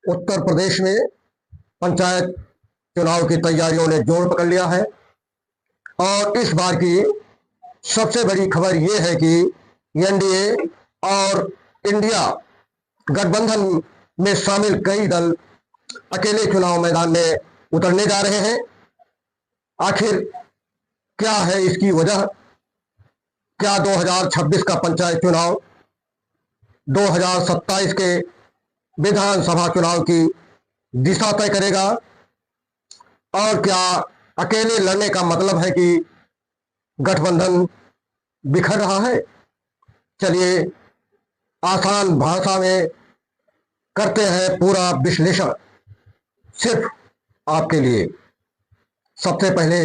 उत्तर प्रदेश में पंचायत चुनाव की तैयारियों ने जोर पकड़ लिया है और इस बार की सबसे बड़ी खबर यह है कि एनडीए और इंडिया गठबंधन में शामिल कई दल अकेले चुनाव मैदान में उतरने जा रहे हैं। आखिर क्या है इसकी वजह? क्या 2026 का पंचायत चुनाव 2027 के विधानसभा चुनाव की दिशा तय करेगा? और क्या अकेले लड़ने का मतलब है कि गठबंधन बिखर रहा है? चलिए आसान भाषा में करते हैं पूरा विश्लेषण सिर्फ आपके लिए। सबसे पहले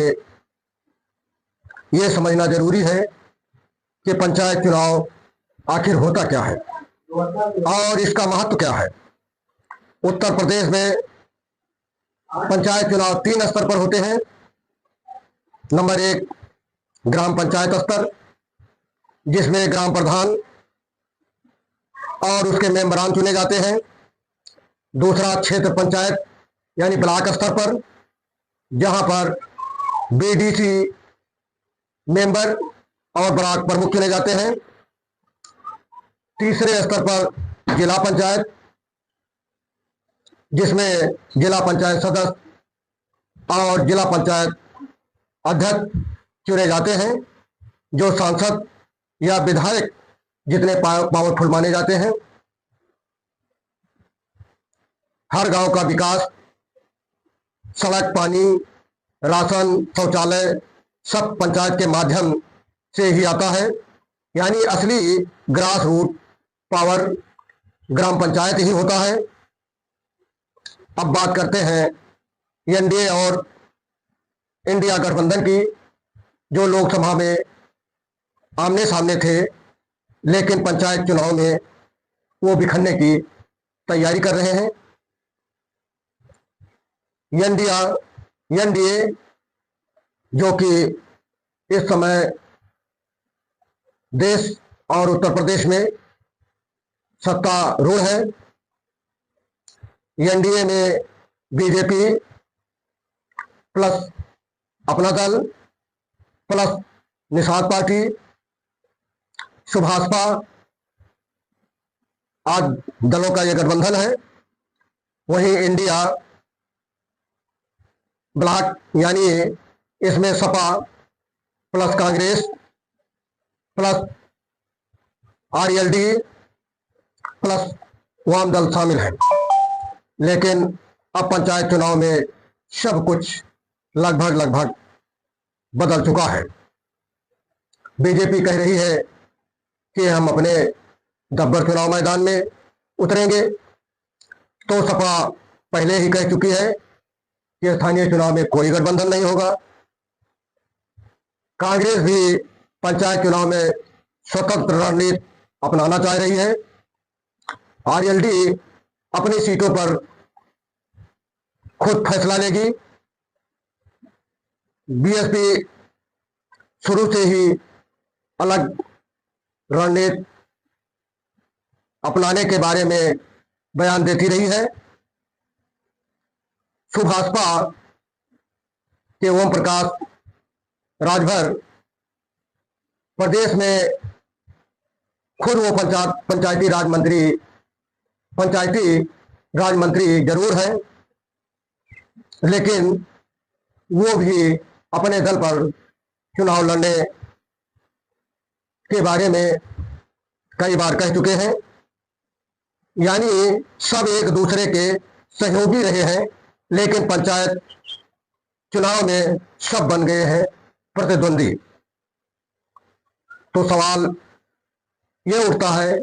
यह समझना जरूरी है कि पंचायत चुनाव आखिर होता क्या है और इसका महत्व क्या है। उत्तर प्रदेश में पंचायत चुनाव 3 स्तर पर होते हैं। नंबर 1 ग्राम पंचायत स्तर, जिसमें ग्राम प्रधान और उसके मेंबरान चुने जाते हैं। दूसरा क्षेत्र पंचायत यानी ब्लॉक स्तर पर, जहां पर बीडीसी मेंबर और ब्लॉक प्रमुख चुने जाते हैं। तीसरे स्तर पर जिला पंचायत, जिसमें जिला पंचायत सदस्य और जिला पंचायत अध्यक्ष चुने जाते हैं, जो सांसद या विधायक जितने पावरफुल माने जाते हैं। हर गांव का विकास, सड़क, पानी, राशन, शौचालय सब पंचायत के माध्यम से ही आता है। यानी असली ग्रास रूट पावर ग्राम पंचायत ही होता है। अब बात करते हैं एनडीए और इंडिया गठबंधन की, जो लोकसभा में आमने सामने थे, लेकिन पंचायत चुनाव में वो बिखरने की तैयारी कर रहे हैं। एनडीए जो कि इस समय देश और उत्तर प्रदेश में सत्तारूढ़ है। एनडीए में बीजेपी प्लस अपना दल प्लस निषाद पार्टी, सुभाषपा, आज दलों का यह गठबंधन है। वहीं इंडिया ब्लॉक यानी इसमें Sapa plus Congress plus RLD plus वाम दल शामिल है। लेकिन अब पंचायत चुनाव में सब कुछ लगभग बदल चुका है। बीजेपी कह रही है कि हम अपने दब्बर चुनाव मैदान में उतरेंगे, तो सपा पहले ही कह चुकी है कि स्थानीय चुनाव में कोई गठबंधन नहीं होगा। कांग्रेस भी पंचायत चुनाव में स्वतंत्र रणनीति अपनाना चाह रही है। आरएलडी अपनी सीटों पर खुद फैसला लेगी। बीएसपी शुरू से ही अलग रणनीति अपनाने के बारे में बयान देती रही है। सुभाषपा के ओम प्रकाश राजभर प्रदेश में खुद वो पंचायती राज मंत्री जरूर है, लेकिन वो भी अपने दल पर चुनाव लड़ने के बारे में कई बार कह चुके हैं। यानी सब एक दूसरे के सहयोगी रहे हैं, लेकिन पंचायत चुनाव में सब बन गए हैं प्रतिद्वंदी। तो सवाल यह उठता है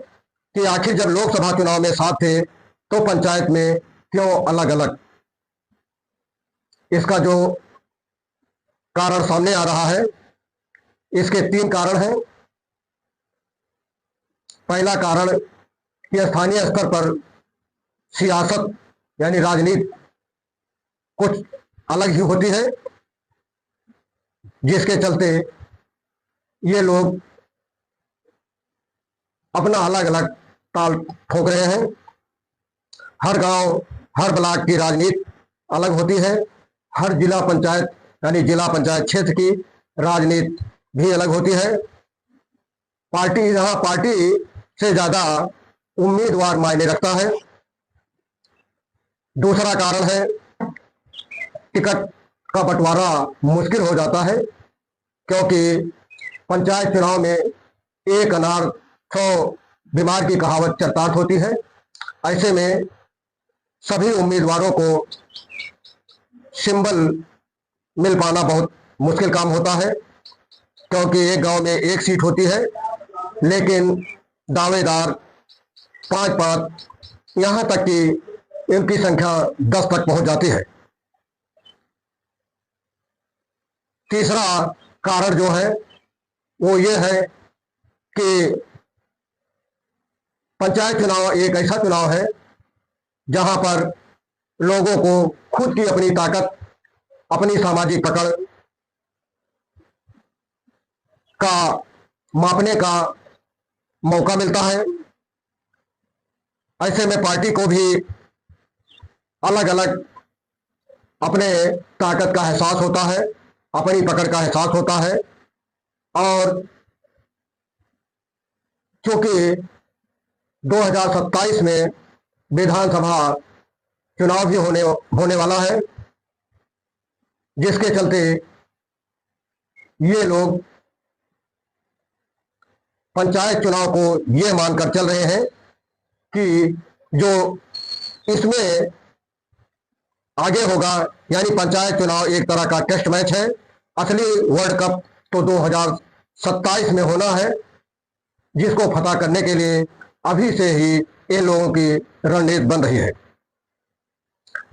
कि आखिर जब लोकसभा चुनाव में साथ थे, तो पंचायत में क्यों अलग अलग? इसका जो कारण सामने आ रहा है, इसके 3 कारण हैं। पहला कारण कि स्थानीय स्तर पर सियासत यानी राजनीति कुछ अलग ही होती है, जिसके चलते ये लोग अपना अलग अलग ताल ठोक रहे हैं। हर गांव हर ब्लॉक की राजनीति अलग होती है, हर जिला पंचायत यानी जिला पंचायत क्षेत्र की राजनीति भी अलग होती है। पार्टी से ज्यादा उम्मीदवार मायने रखता है। दूसरा कारण है टिकट का बंटवारा मुश्किल हो जाता है, क्योंकि पंचायत चुनाव में एक अनार 100 बीमार की कहावत चरितार्थ होती है। ऐसे में सभी उम्मीदवारों को सिंबल मिल पाना बहुत मुश्किल काम होता है, क्योंकि एक गांव में एक सीट होती है, लेकिन दावेदार 5-5, यहाँ तक कि इनकी संख्या 10 तक पहुंच जाती है। तीसरा कारण जो है वो ये है कि पंचायत चुनाव एक ऐसा चुनाव है जहां पर लोगों को खुद की अपनी ताकत, अपनी सामाजिक पकड़ का मापने का मौका मिलता है। ऐसे में पार्टी को भी अलग अलग अपने ताकत का एहसास होता है, अपनी पकड़ का एहसास होता है। और क्योंकि 2027 में विधानसभा चुनाव भी होने वाला है, जिसके चलते ये लोग पंचायत चुनाव को ये मानकर चल रहे हैं कि जो इसमें आगे होगा, यानी पंचायत चुनाव एक तरह का टेस्ट मैच है। असली वर्ल्ड कप तो 2027 में होना है, जिसको फतह करने के लिए अभी से ही इन लोगों की रणनीति बन रही है।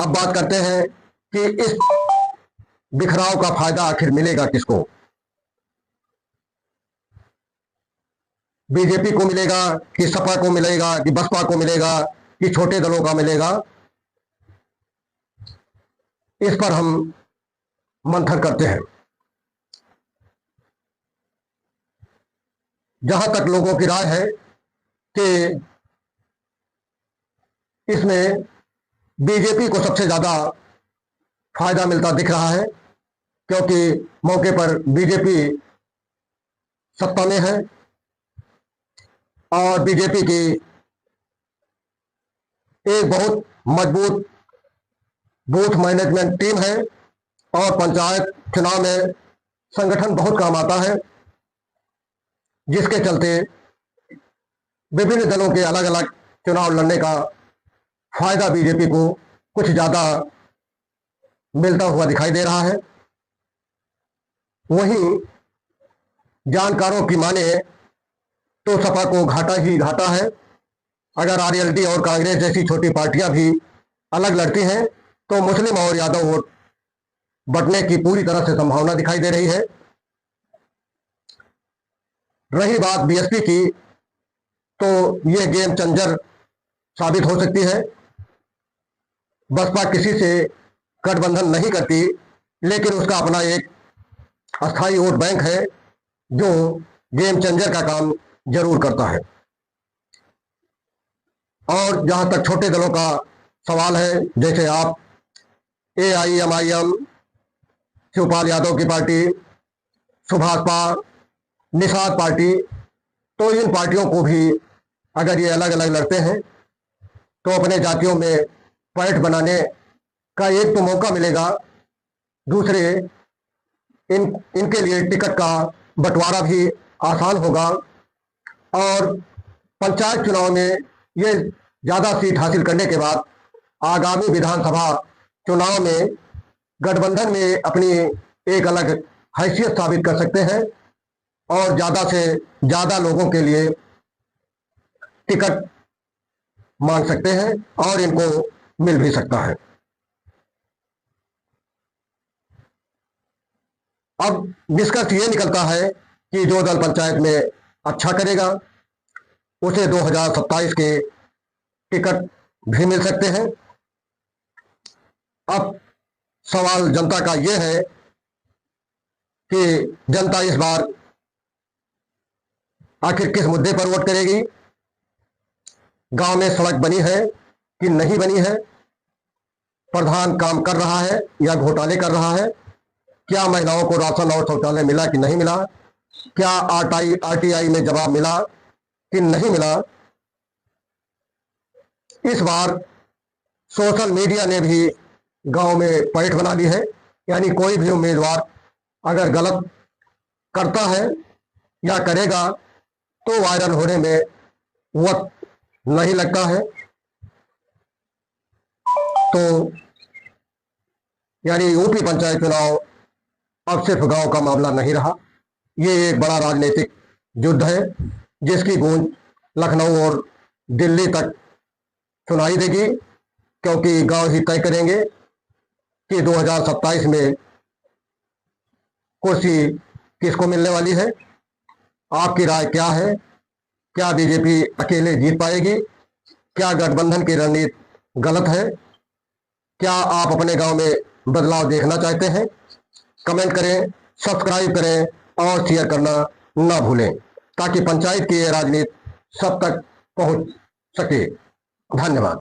अब बात करते हैं कि इस बिखराव का फायदा आखिर मिलेगा किसको। बीजेपी को मिलेगा कि सपा को मिलेगा कि बसपा को मिलेगा कि छोटे दलों का मिलेगा, इस पर हम मंथन करते हैं। जहां तक लोगों की राय है कि इसमें बीजेपी को सबसे ज्यादा फायदा मिलता दिख रहा है, क्योंकि मौके पर बीजेपी सत्ता में है और बीजेपी की एक बहुत मजबूत बूथ मैनेजमेंट टीम है और पंचायत चुनाव में संगठन बहुत काम आता है, जिसके चलते विभिन्न दलों के अलग अलग चुनाव लड़ने का फायदा बीजेपी को कुछ ज्यादा मिलता हुआ दिखाई दे रहा है। वहीं जानकारों की माने तो सपा को घाटा ही घाटा है। अगर आरएलडी और कांग्रेस जैसी छोटी पार्टियां भी अलग लड़ती हैं तो मुस्लिम और यादव वोट बंटने की पूरी तरह से संभावना दिखाई दे रही है। रही बात बीएसपी की, तो यह गेम चेंजर साबित हो सकती है। बसपा किसी से गठबंधन नहीं करती, लेकिन उसका अपना एक अस्थायी वोट बैंक है जो गेम चेंजर का काम जरूर करता है। और जहां तक छोटे दलों का सवाल है, जैसे आप AIMIM, शिवपाल यादव की पार्टी, सुभाषपा, निषाद पार्टी, तो इन पार्टियों को भी अगर ये अलग अलग लड़ते हैं तो अपने जातियों में पैठ बनाने का एक तो मौका मिलेगा, दूसरे इनके लिए टिकट का बंटवारा भी आसान होगा और पंचायत चुनाव में ये ज्यादा सीट हासिल करने के बाद आगामी विधानसभा चुनाव में गठबंधन में अपनी एक अलग हैसियत साबित कर सकते हैं और ज्यादा से ज्यादा लोगों के लिए टिकट मांग सकते हैं और इनको मिल भी सकता है। अब निष्कर्ष ये निकलता है कि जो दल पंचायत में अच्छा करेगा उसे 2027 के टिकट भी मिल सकते हैं। अब सवाल जनता का यह है कि जनता इस बार आखिर किस मुद्दे पर वोट करेगी। गांव में सड़क बनी है कि नहीं बनी है, प्रधान काम कर रहा है या घोटाले कर रहा है? क्या महिलाओं को राशन और शौचालय मिला कि नहीं मिला? क्या आरटीआई में जवाब मिला कि नहीं मिला? इस बार सोशल मीडिया ने भी गांव में पैठ बना ली है। यानी कोई भी उम्मीदवार अगर गलत करता है या करेगा तो वायरल होने में वक्त नहीं लगता है। तो यानी यूपी पंचायत चुनाव अब सिर्फ गांव का मामला नहीं रहा, ये एक बड़ा राजनीतिक युद्ध है जिसकी गूंज लखनऊ और दिल्ली तक सुनाई देगी, क्योंकि गांव ही तय करेंगे कि 2027 में कुर्सी किसको मिलने वाली है। आपकी राय क्या है? क्या बीजेपी अकेले जीत पाएगी? क्या गठबंधन की रणनीति गलत है? क्या आप अपने गांव में बदलाव देखना चाहते हैं? कमेंट करें, सब्सक्राइब करें और शेयर करना ना भूलें, ताकि पंचायत की ये राजनीति सब तक पहुंच सके। धन्यवाद।